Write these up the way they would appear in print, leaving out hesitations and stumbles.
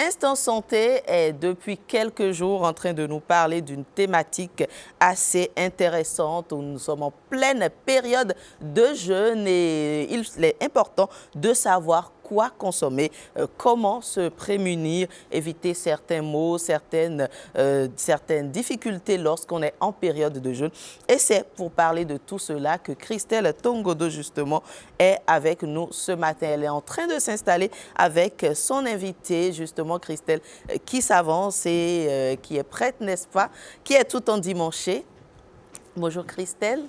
Instant Santé est depuis quelques jours en train de nous parler d'une thématique assez intéressante où nous sommes en pleine période de jeûne et il est important de savoir quoi consommer, comment se prémunir, éviter certains maux, certaines difficultés lorsqu'on est en période de jeûne. Et c'est pour parler de tout cela que Christelle Tongodo, justement, est avec nous ce matin. Elle est en train de s'installer avec son invité, justement, Christelle, qui s'avance et qui est prête, n'est-ce pas, qui est tout endimanchée. Bonjour Christelle,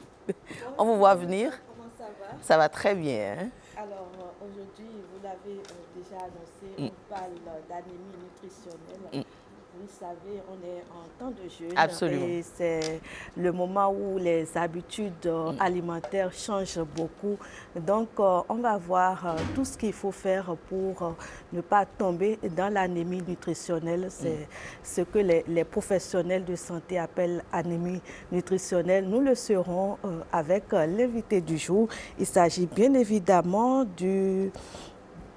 on vous voit venir. Comment ça va? Ça va très bien. Hein? Alors, aujourd'hui, vous l'avez déjà annoncé, on parle d'anémie nutritionnelle. Vous le savez, on est en temps de jeûne. Absolument. Et c'est le moment où les habitudes alimentaires changent beaucoup. Donc, on va voir tout ce qu'il faut faire pour ne pas tomber dans l'anémie nutritionnelle. C'est ce que les professionnels de santé appellent anémie nutritionnelle. Nous le serons avec l'invité du jour. Il s'agit bien évidemment de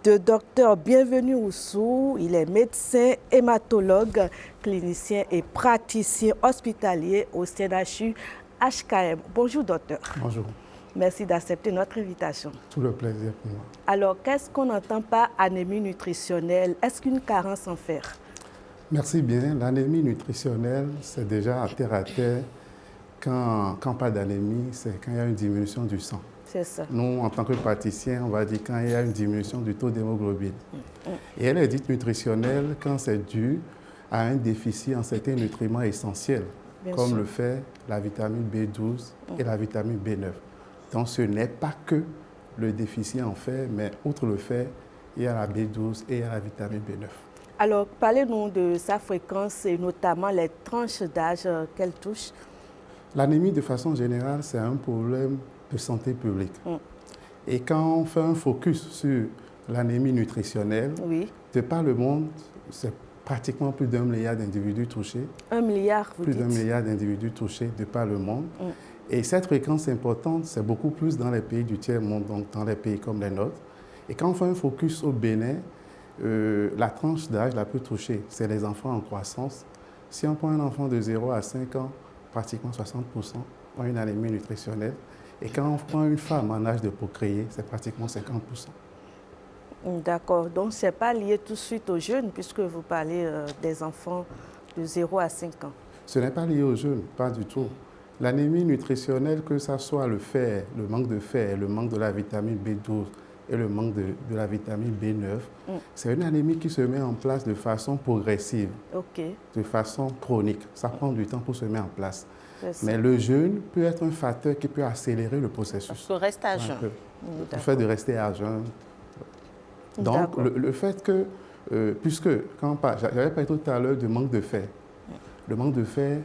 Dr Bienvenu Oussou. Il est médecin, hématologue, clinicien et praticien hospitalier au CNHU HKM. Bonjour docteur. Bonjour. Merci d'accepter notre invitation. Tout le plaisir pour moi. Alors, qu'est-ce qu'on entend par anémie nutritionnelle? Est-ce qu'une carence en fer? Merci bien. L'anémie nutritionnelle, c'est déjà à terre. Quand pas d'anémie, c'est quand il y a une diminution du sang. C'est ça. Nous, en tant que praticiens, on va dire quand il y a une diminution du taux d'hémoglobine. Et elle est dite nutritionnelle quand c'est dû à un déficit en certains nutriments essentiels, comme sûr. le fer, la vitamine B12 et la vitamine B9. Donc, ce n'est pas que le déficit en fer, mais outre le fer, il y a la B12 et il y a la vitamine B9. Alors, parlez-nous de sa fréquence et notamment les tranches d'âge qu'elle touche. L'anémie, de façon générale, c'est un problème de santé publique. Et quand on fait un focus sur l'anémie nutritionnelle, de par le monde, c'est pratiquement plus d'1 milliard d'individus touchés. 1 milliard, vous Plus dites. d'1 milliard d'individus touchés de par le monde. Et cette fréquence importante, c'est beaucoup plus dans les pays du tiers-monde, donc dans les pays comme les nôtres. Et quand on fait un focus au Bénin, la tranche d'âge la plus touchée, c'est les enfants en croissance. Si on prend un enfant de 0 à 5 ans, pratiquement 60% ont une anémie nutritionnelle. Et quand on prend une femme en âge de procréer, c'est pratiquement 50%. D'accord. Donc, ce n'est pas lié tout de suite aux jeunes, puisque vous parlez des enfants de 0 à 5 ans. Ce n'est pas lié aux jeunes, pas du tout. L'anémie nutritionnelle, que ce soit le fer, le manque de fer, le manque de la vitamine B12 et le manque de la vitamine B9, c'est une anémie qui se met en place de façon progressive, de façon chronique. Ça prend du temps pour se mettre en place. Mais le jeûne peut être un facteur qui peut accélérer le processus. Parce qu'on reste à jeun. Le fait de rester à jeun. Donc, le fait que, puisque, j'avais parlé tout à l'heure du manque de fer. Le manque de fer,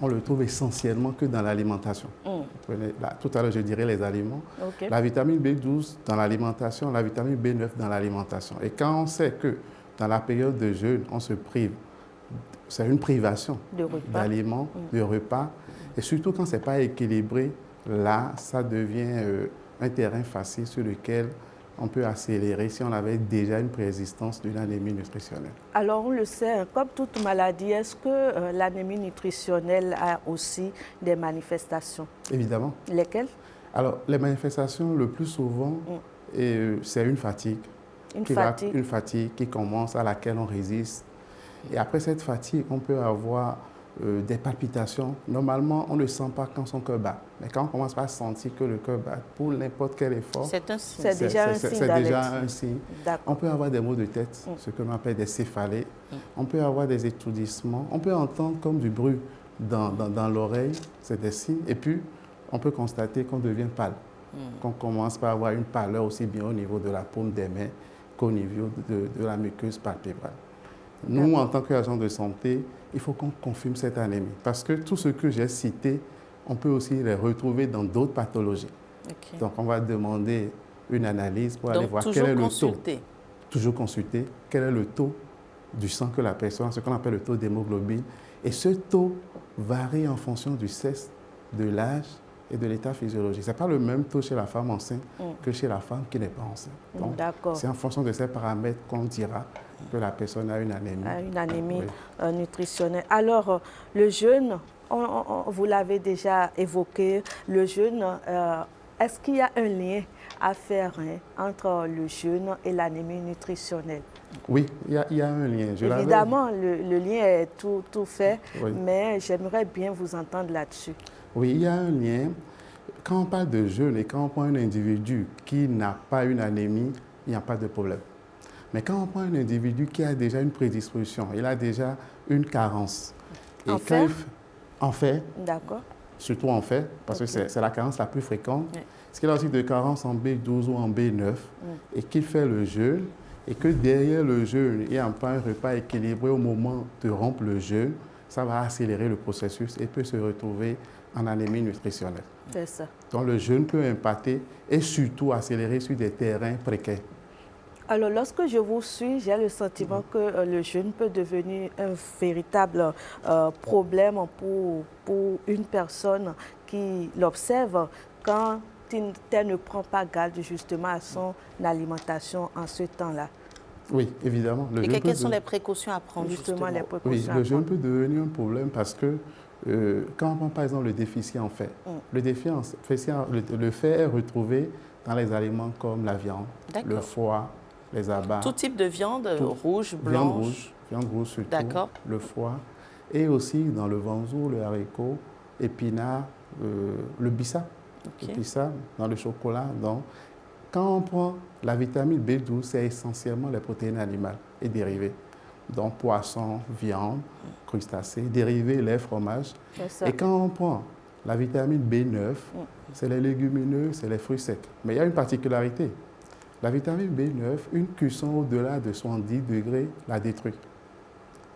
on le trouve essentiellement que dans l'alimentation. Tout à l'heure, je dirais les aliments. La vitamine B12 dans l'alimentation, la vitamine B9 dans l'alimentation. Et quand on sait que dans la période de jeûne, on se prive, c'est une privation d'aliments, de repas. Et surtout quand ce n'est pas équilibré, là, ça devient un terrain facile sur lequel on peut accélérer si on avait déjà une préexistence d'une anémie nutritionnelle. Alors, on le sait, comme toute maladie, est-ce que l'anémie nutritionnelle a aussi des manifestations? Évidemment. Lesquelles? Alors, les manifestations, le plus souvent, c'est une fatigue. Une fatigue qui commence, à laquelle on résiste. Et après cette fatigue, on peut avoir des palpitations. Normalement, on ne sent pas quand son cœur bat. Mais quand on commence par sentir que le cœur bat pour n'importe quel effort, c'est un signe. C'est déjà un signe. C'est déjà un signe. On peut avoir des maux de tête, ce que l'on appelle des céphalées. On peut avoir des étourdissements. On peut entendre comme du bruit dans l'oreille, c'est des signes. Et puis, on peut constater qu'on devient pâle. Qu'on commence par avoir une pâleur aussi bien au niveau de la paume des mains qu'au niveau de la muqueuse palpébrale. Nous, en tant qu'agents de santé, il faut qu'on confirme cette anémie. Parce que tout ce que j'ai cité, on peut aussi les retrouver dans d'autres pathologies. Donc, on va demander une analyse pour aller voir quel est le taux. Toujours consulter. Quel est le taux du sang que la personne, ce qu'on appelle le taux d'hémoglobine. Et ce taux varie en fonction du sexe, de l'âge et de l'état physiologique. Ce n'est pas le même taux chez la femme enceinte que chez la femme qui n'est pas enceinte. Donc, c'est en fonction de ces paramètres qu'on dira que la personne a une anémie. Une anémie nutritionnelle. Alors, le jeûne, vous l'avez déjà évoqué, le jeûne, est-ce qu'il y a un lien à faire entre le jeûne et l'anémie nutritionnelle? Oui, il y a un lien. Évidemment, le lien est tout fait, mais j'aimerais bien vous entendre là-dessus. Oui, il y a un lien. Quand on parle de jeûne et quand on prend un individu qui n'a pas une anémie, il n'y a pas de problème. Mais quand on prend un individu qui a déjà une prédisposition, il a déjà une carence. Et en fer, d'accord. Surtout en fer, parce que c'est la carence la plus fréquente. Est-ce qu'il a aussi de carence en B12 ou en B9 et qu'il fait le jeûne et que derrière le jeûne, il y a un repas équilibré au moment de rompre le jeûne, ça va accélérer le processus et peut se retrouver en anémie nutritionnelle. C'est ça. Donc le jeûne peut impacter et surtout accélérer sur des terrains précaires. Alors, lorsque je vous suis, j'ai le sentiment que le jeûne peut devenir un véritable problème pour une personne qui l'observe quand elle ne prend pas garde justement à son alimentation en ce temps-là. Oui, évidemment. Et quelles sont les précautions à prendre justement les précautions le jeûne peut devenir un problème parce que quand on prend par exemple le déficit en fer, le fer est retrouvé dans les aliments comme la viande, le foie, les abats. Tout type de viande, rouge, blanche. Viande rouge surtout, le foie. Et aussi dans le vanzou, le haricot, épinard, le bissap. Le bissap dans le chocolat. Donc, quand on prend la vitamine B12, c'est essentiellement les protéines animales et dérivées. Donc, poisson, viande, crustacés, dérivés, lait, fromage. Et quand on prend la vitamine B9, c'est les légumineux, c'est les fruits secs. Mais il y a une particularité. La vitamine B9, une cuisson au-delà de 70 degrés la détruit.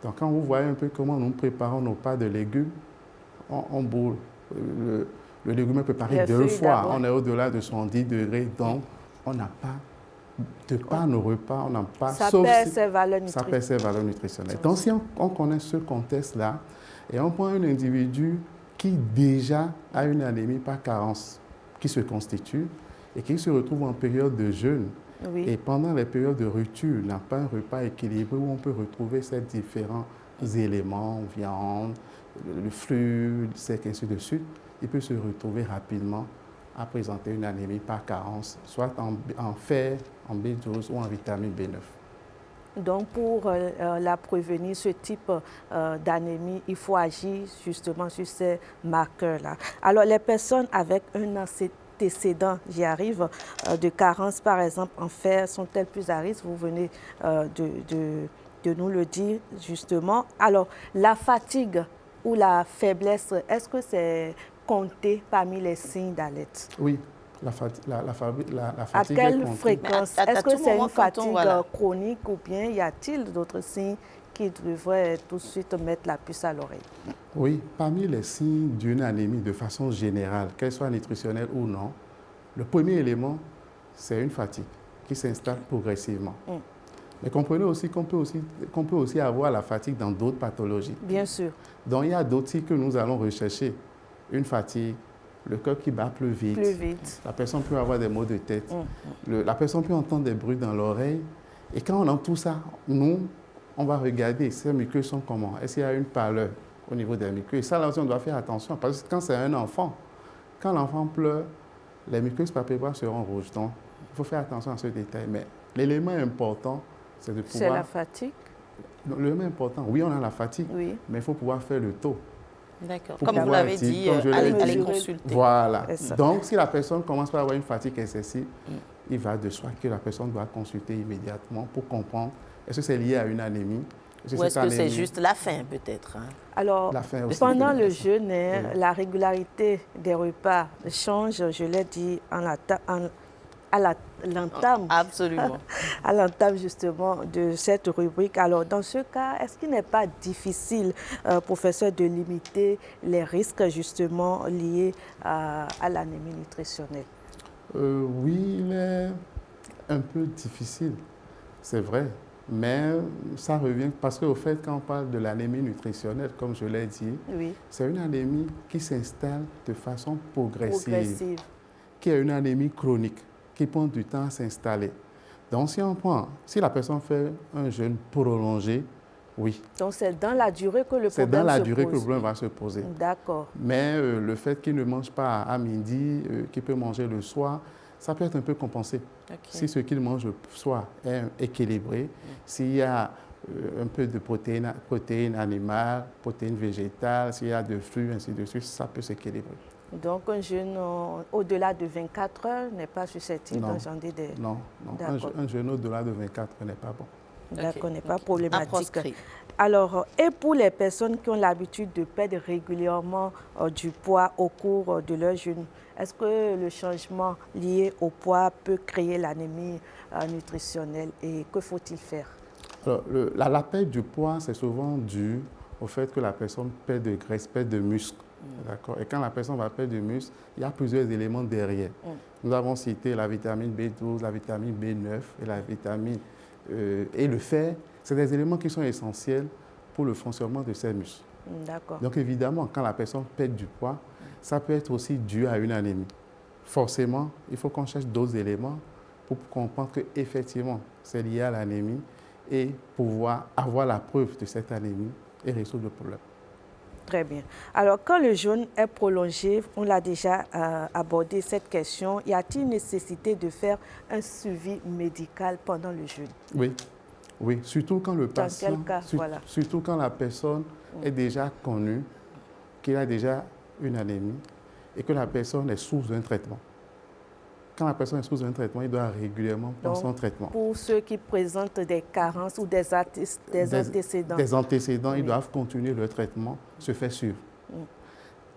Donc, quand vous voyez un peu comment nous préparons nos pas de légumes, on boule. Le légume est préparé 2 fois. On est au-delà de 70 degrés. Donc, on n'a pas, de par nos repas, on n'a pas... Ça perd ses valeurs nutritionnelles. Ça perd ses valeurs nutritionnelles. Donc, si on connaît ce contexte-là, et on prend un individu qui déjà a une anémie par carence, qui se constitue, et qui se retrouve en période de jeûne, et pendant les périodes de rupture, n'a pas un repas équilibré où on peut retrouver ces différents éléments, viande, le flux, sec, ainsi de suite, il peut se retrouver rapidement à présenter une anémie par carence, soit en fer, en B12 ou en vitamine B9. Donc, pour la prévenir, ce type d'anémie, il faut agir justement sur ces marqueurs-là. Alors, les personnes avec un antécédent, j'y arrive, de carence, par exemple, en fer, sont-elles plus à risque? Vous venez de nous le dire, justement. Alors, la fatigue ou la faiblesse, est-ce que c'est compté parmi les signes d'alerte? Oui, la fatigue à quelle fréquence? Est-ce que c'est une fatigue chronique ou bien y a-t-il d'autres signes qui devraient tout de suite mettre la puce à l'oreille? Oui, parmi les signes d'une anémie de façon générale, qu'elle soit nutritionnelle ou non, le premier élément, c'est une fatigue qui s'installe progressivement. Mais comprenez aussi qu'on peut aussi avoir la fatigue dans d'autres pathologies. Bien sûr. Donc, il y a d'autres signes que nous allons rechercher. Une fatigue, le cœur qui bat plus vite. La personne peut avoir des maux de tête. La personne peut entendre des bruits dans l'oreille. Et quand on entend tout ça, nous, on va regarder ces muqueuses sont comment. Est-ce qu'il y a une pâleur au niveau des muqueuses? Et ça, là aussi, on doit faire attention. Parce que quand c'est un enfant, quand l'enfant pleure, les muqueuses palpébres seront rouges. Donc, il faut faire attention à ce détail. Mais l'élément important, c'est de pouvoir... C'est la fatigue? L'élément important, oui, on a la fatigue, mais il faut pouvoir faire le taux. D'accord. Comme vous l'avez dit, allez consulter. Voilà. Donc, si la personne commence par avoir une fatigue excessive, il va de soi que la personne doit consulter immédiatement pour comprendre est-ce que c'est lié à une anémie. Ou est-ce que c'est juste la faim, peut-être? Alors, pendant le jeûne, la régularité des repas change, je l'ai dit, à l'entame. Absolument. À l'entame, justement, de cette rubrique. Alors, dans ce cas, est-ce qu'il n'est pas difficile, professeur, de limiter les risques, justement, liés à l'anémie nutritionnelle? Oui, il est un peu difficile, c'est vrai. Mais ça revient parce qu'au fait, quand on parle de l'anémie nutritionnelle, comme je l'ai dit, Oui. c'est une anémie qui s'installe de façon progressive, qui est une anémie chronique, qui prend du temps à s'installer. Donc, si la personne fait un jeûne prolongé, oui. Donc, c'est dans la durée que le problème se pose. C'est dans la durée que le problème va se poser. D'accord. Mais le fait qu'il ne mange pas à midi, qu'il peut manger le soir, ça peut être un peu compensé. Okay. Si ce qu'il mange le soir est équilibré, s'il y a un peu de protéines animales, protéines végétales, s'il y a de fruits, ainsi de suite, ça peut s'équilibrer. Donc, un jeûne au-delà de 24 heures n'est pas susceptible d'engendrer des... Non, un jeûne au-delà de 24 heures n'est pas bon. D'accord, n'est pas problématique. Alors, et pour les personnes qui ont l'habitude de perdre régulièrement du poids au cours de leur jeûne, est-ce que le changement lié au poids peut créer l'anémie nutritionnelle et que faut-il faire? Alors, la perte du poids, c'est souvent dû au fait que la personne perd de graisse, perd de muscle. D'accord. Et quand la personne va perdre du muscle, il y a plusieurs éléments derrière. Nous avons cité la vitamine B12, la vitamine B9 et la vitamine et le fer. C'est des éléments qui sont essentiels pour le fonctionnement de ces muscles. D'accord. Donc évidemment, quand la personne perd du poids, ça peut être aussi dû à une anémie. Forcément, il faut qu'on cherche d'autres éléments pour comprendre qu'effectivement, c'est lié à l'anémie et pouvoir avoir la preuve de cette anémie et résoudre le problème. Très bien. Alors, quand le jeûne est prolongé, on l'a déjà abordé cette question, y a-t-il nécessité de faire un suivi médical pendant le jeûne? Oui. Oui, surtout quand le patient, dans quel cas, voilà. Surtout quand la personne est déjà connue, qu'il a déjà une anémie et que la personne est sous un traitement. Quand la personne est sous un traitement, il doit régulièrement prendre son traitement. Pour ceux qui présentent des carences ou des antécédents. Des antécédents, ils doivent continuer le traitement, se faire suivre.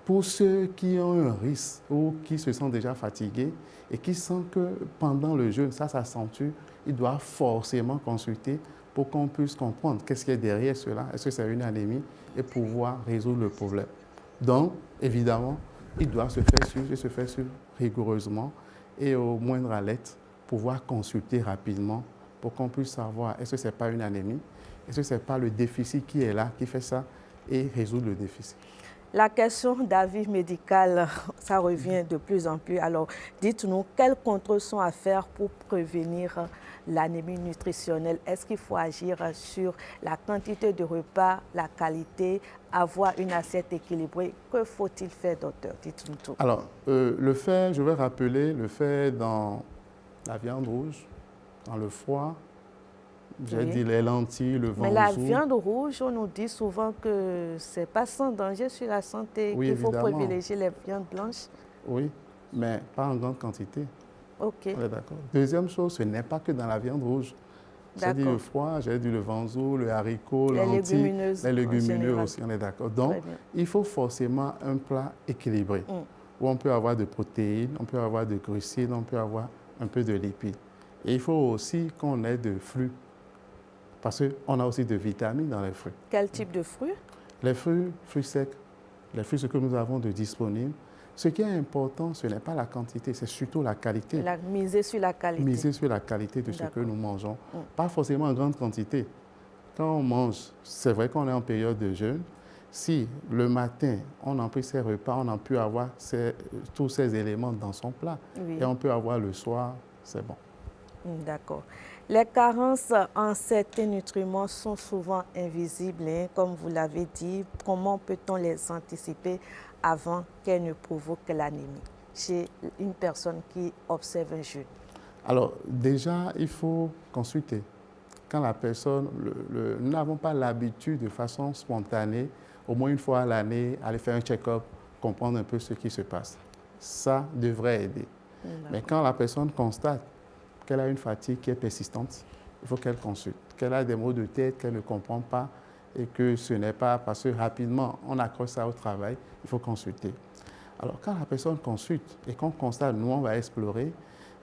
Pour ceux qui ont un risque ou qui se sentent déjà fatigués et qui sentent que pendant le jeûne, ça s'accentue, ils doivent forcément consulter pour qu'on puisse comprendre qu'est-ce qu'il y a derrière cela, est-ce que c'est une anémie, et pouvoir résoudre le problème. Donc, évidemment, ils doivent se faire suivre et se faire suivre rigoureusement et au moindre alerte, pouvoir consulter rapidement pour qu'on puisse savoir est-ce que ce n'est pas une anémie, est-ce que ce n'est pas le déficit qui est là, qui fait ça, et résoudre le déficit. La question d'avis médical, ça revient de plus en plus. Alors, dites-nous, quels contrôles sont à faire pour prévenir l'anémie nutritionnelle? Est-ce qu'il faut agir sur la quantité de repas, la qualité, avoir une assiette équilibrée? Que faut-il faire, docteur? Dites-nous tout. Alors, le fer, je vais rappeler, le fer dans la viande rouge, dans le foie, j'ai dit les lentilles, le vanzou. Mais la viande rouge, on nous dit souvent que ce n'est pas sans danger sur la santé, oui, qu'il faut privilégier les viandes blanches. Oui, mais pas en grande quantité. OK. On est d'accord. Deuxième chose, ce n'est pas que dans la viande rouge. J'ai dit le foie, j'ai dit le vanzou, le haricot, les légumineux aussi, on est d'accord. Donc, il faut forcément un plat équilibré, où on peut avoir de protéines, on peut avoir de glucides, on peut avoir un peu de lipides. Et il faut aussi qu'on ait de fruits, parce qu'on a aussi de vitamines dans les fruits. Quel type de fruits? Les fruits secs, les fruits, ce que nous avons de disponibles. Ce qui est important, ce n'est pas la quantité, c'est surtout la qualité. Miser sur la qualité. Miser sur la qualité de ce que nous mangeons. Pas forcément en grande quantité. Quand on mange, c'est vrai qu'on est en période de jeûne. Si le matin, on a pris ses repas, on a pu avoir tous ces éléments dans son plat. Oui. Et on peut avoir le soir, c'est bon. D'accord. Les carences en certains nutriments sont souvent invisibles, hein, comme vous l'avez dit. Comment peut-on les anticiper avant qu'elles ne provoquent l'anémie chez une personne qui observe un jeûne? Alors, déjà, il faut consulter. Quand la personne, nous n'avons pas l'habitude de façon spontanée, au moins une fois à l'année, aller faire un check-up, comprendre un peu ce qui se passe. Ça devrait aider. Mais quand la personne constate qu'elle a une fatigue qui est persistante, il faut qu'elle consulte. Qu'elle a des maux de tête qu'elle ne comprend pas et que ce n'est pas parce que rapidement on accroche ça au travail, il faut consulter. Alors quand la personne consulte et qu'on constate, nous on va explorer,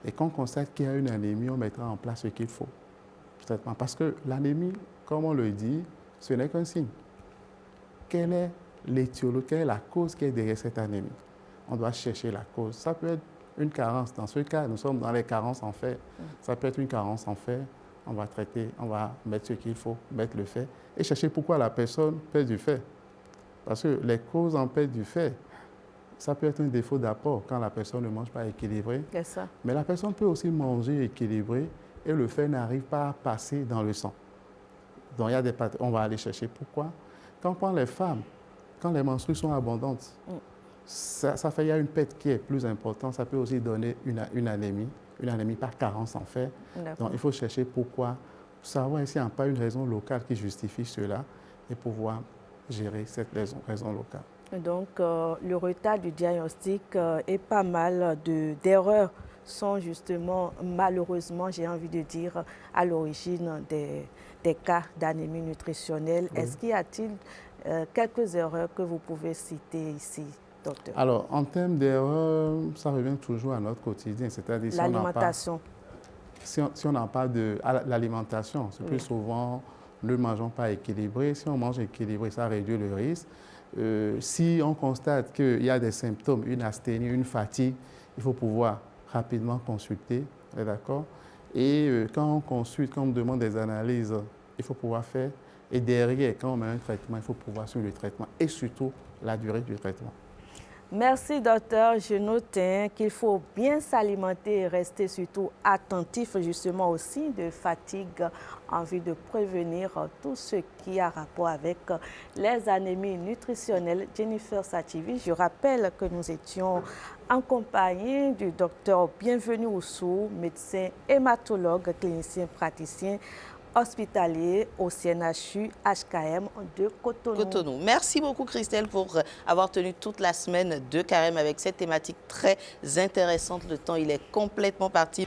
et qu'on constate qu'il y a une anémie, on mettra en place ce qu'il faut. Parce que l'anémie, comme on le dit, ce n'est qu'un signe. Quelle est l'étiologie, quelle est la cause qui est derrière cette anémie? On doit chercher la cause. Ça peut être une carence. Dans ce cas, nous sommes dans les carences en fer. Ça peut être une carence en fer on va traiter, on va mettre ce qu'il faut, mettre le fait et chercher pourquoi la personne perd du fait. Parce que les causes en perte du fait, ça peut être un défaut d'apport quand la personne ne mange pas équilibré. C'est ça. Mais la personne peut aussi manger équilibré et le fait n'arrive pas à passer dans le sang. Donc il y a des on va aller chercher pourquoi. Quand on prend les femmes, quand les menstrues sont abondantes, ça fait il y a une perte qui est plus importante. Ça peut aussi donner une anémie par carence en fer. Donc il faut chercher pourquoi, savoir s'il n'y a pas une raison locale qui justifie cela et pouvoir gérer cette raison locale. Donc, le retard du diagnostic et pas mal d'erreurs sont justement, malheureusement, j'ai envie de dire, à l'origine des cas d'anémie nutritionnelle. Oui. Est-ce qu'il y a-t-il quelques erreurs que vous pouvez citer ici, docteur? Alors, en termes d'erreurs, ça revient toujours à notre quotidien, c'est-à-dire l'alimentation. Si on en parle de l'alimentation, c'est plus souvent ne mangeons pas équilibré. Si on mange équilibré, ça réduit le risque. Si on constate qu'il y a des symptômes, une asthénie, une fatigue, il faut pouvoir rapidement consulter, d'accord? Et quand on consulte, quand on demande des analyses, il faut pouvoir faire. Et derrière, quand on met un traitement, il faut pouvoir suivre le traitement et surtout la durée du traitement. Merci, docteur. Je note qu'il faut bien s'alimenter et rester surtout attentif justement aussi de fatigue en vue de prévenir tout ce qui a rapport avec les anémies nutritionnelles. Jennifer Sativi, je rappelle que nous étions en compagnie du docteur Bienvenu Oussou, médecin hématologue, clinicien praticien hospitalier au CNHU HKM de Cotonou. Merci beaucoup Christelle pour avoir tenu toute la semaine de carême avec cette thématique très intéressante. Le temps, il est complètement parti.